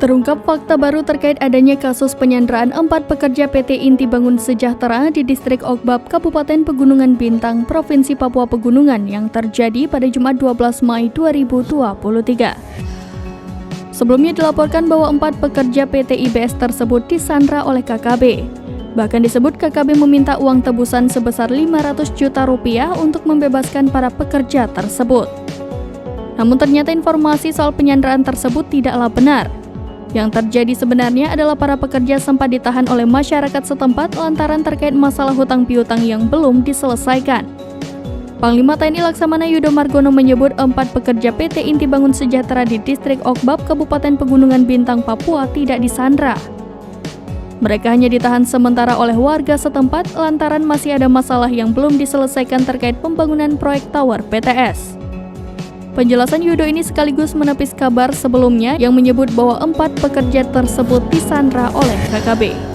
Terungkap fakta baru terkait adanya kasus penyanderaan 4 pekerja PT Inti Bangun Sejahtera di Distrik Okbab, Kabupaten Pegunungan Bintang, Provinsi Papua Pegunungan yang terjadi pada Jumat 12 Mei 2023. Sebelumnya dilaporkan bahwa 4 pekerja PT IBS tersebut disandra oleh KKB. Bahkan disebut KKB meminta uang tebusan sebesar 500 juta rupiah untuk membebaskan para pekerja tersebut. Namun ternyata informasi soal penyanderaan tersebut tidaklah benar. Yang terjadi sebenarnya adalah para pekerja sempat ditahan oleh masyarakat setempat lantaran terkait masalah hutang piutang yang belum diselesaikan. Panglima TNI Laksamana Yudo Margono menyebut 4 pekerja PT Inti Bangun Sejahtera di Distrik Okbab, Kabupaten Pegunungan Bintang, Papua tidak disandra. Mereka hanya ditahan sementara oleh warga setempat lantaran masih ada masalah yang belum diselesaikan terkait pembangunan proyek tower BTS. Penjelasan Yudo ini sekaligus menepis kabar sebelumnya yang menyebut bahwa 4 pekerja tersebut disandra oleh KKB.